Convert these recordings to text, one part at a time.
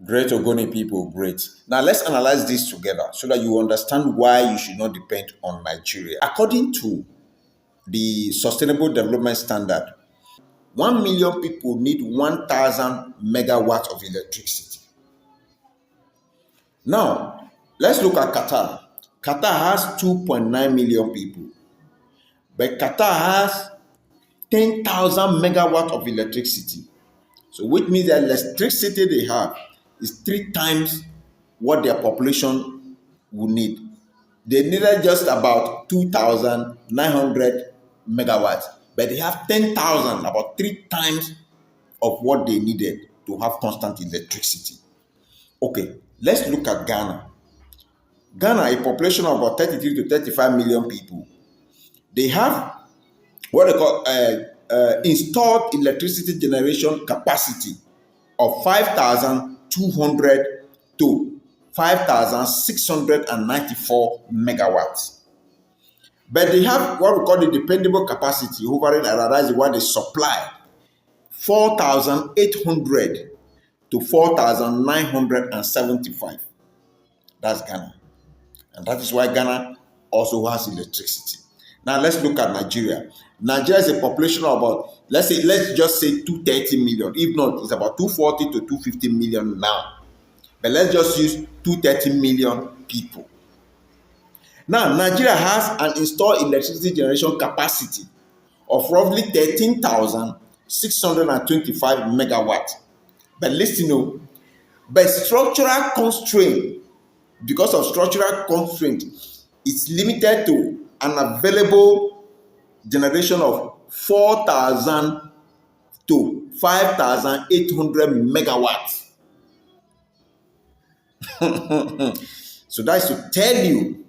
Great Ogoni people, great. Now let's analyze this together so that you understand why you should not depend on Nigeria. According to the Sustainable Development Standard, 1 million people need 1,000 megawatts of electricity. Now, let's look at Qatar. Qatar has 2.9 million people, but Qatar has 10,000 megawatts of electricity. So which means the electricity they have is 3 times what their population will need. They needed just about 2,900 megawatts, but they have 10,000, about 3 times of what they needed to have constant electricity. Okay, let's look at Ghana. Ghana, a population of about 33 to 35 million people, they have what they call installed electricity generation capacity of 5,200 to 5,694 megawatts. But they have what we call the dependable capacity, hovering around what they supply, 4,800 to 4,975. That's Ghana. And that is why Ghana also has electricity. Now let's look at Nigeria. Nigeria is a population of about, let's just say 230 million. If not, it's about 240 to 250 million now. But let's just use 230 million people. Now, Nigeria has an installed electricity generation capacity of roughly 13,625 megawatts. But listen, by structural constraint, because of structural constraint, it's limited to an available generation of 4,000 to 5,800 megawatts. So that's to tell you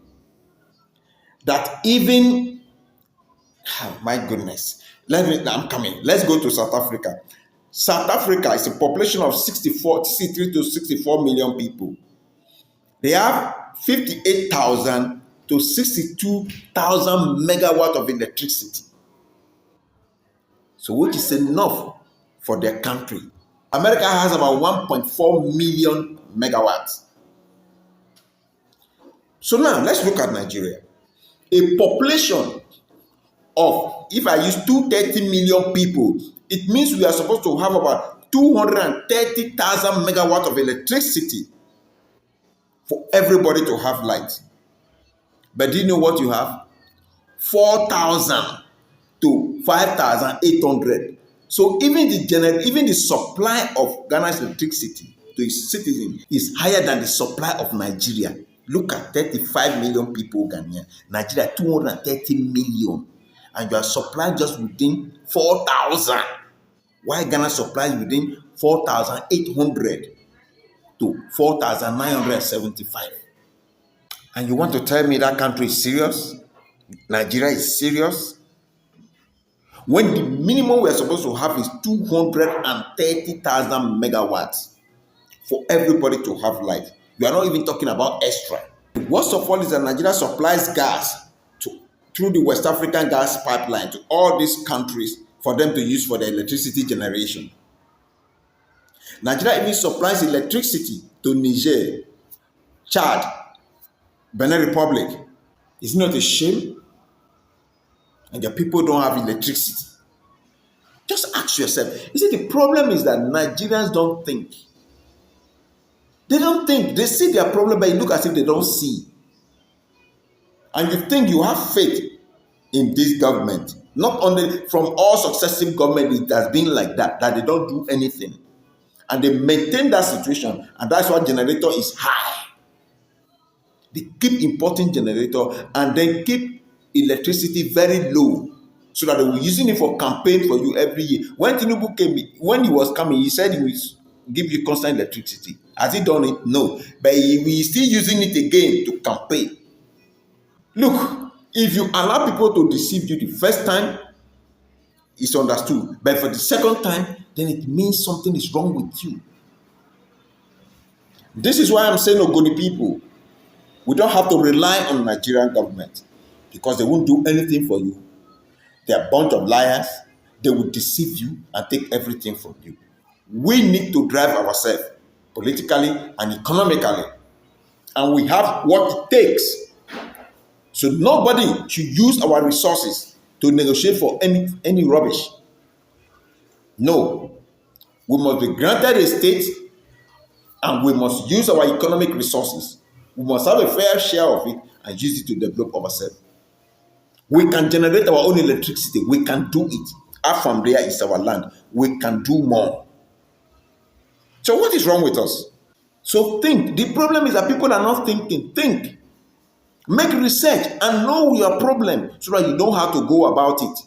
that even, oh my goodness, I'm coming. Let's go to South Africa. South Africa is a population of 63 to 64 million people. They have 58,000 to 62,000 megawatts of electricity. So which is enough for their country. America has about 1.4 million megawatts. So now let's look at Nigeria. A population of, if I use 230 million people, it means we are supposed to have about 230,000 megawatts of electricity for everybody to have light. But do you know what you have? 4,000 to 5,800. So even the supply of Ghana's electricity to its citizens is higher than the supply of Nigeria. Look at 35 million people Ghanaian. Nigeria 230 million. And you are supplying just within 4,000. While Ghana supplies within 4,800 to 4,975. And you want to tell me that country is serious? Nigeria is serious? When the minimum we are supposed to have is 230,000 megawatts for everybody to have light. You are not even talking about extra. Worst of all is that Nigeria supplies gas through the West African gas pipeline to all these countries for them to use for their electricity generation. Nigeria even supplies electricity to Niger, Chad, Benin Republic. Is it not a shame? And the people don't have electricity. Just ask yourself. You see, the problem is that Nigerians don't think. They don't think. They see their problem, but you look as if they don't see. And you think you have faith in this government. Not only from all successive governments, it has been like that they don't do anything. And they maintain that situation, and that's why generator is high. They keep importing generator and then keep electricity very low so that they were using it for campaign for you every year. When Tinubu came, when he was coming, he said he will give you constant electricity. Has he done it? No. But we still using it again to campaign. Look, if you allow people to deceive you the first time, it's understood. But for the second time, then it means something is wrong with you. This is why I'm saying, Ogoni people, we don't have to rely on Nigerian government because they won't do anything for you. They're a bunch of liars. They will deceive you and take everything from you. We need to drive ourselves politically and economically. And we have what it takes. So nobody should use our resources to negotiate for any rubbish. No. We must be granted a state and we must use our economic resources. We must have a fair share of it and use it to develop ourselves. We can generate our own electricity. We can do it. Afam there is our land. We can do more. So what is wrong with us? So think. The problem is that people are not thinking. Think. Make research and know your problem so that you know how to go about it.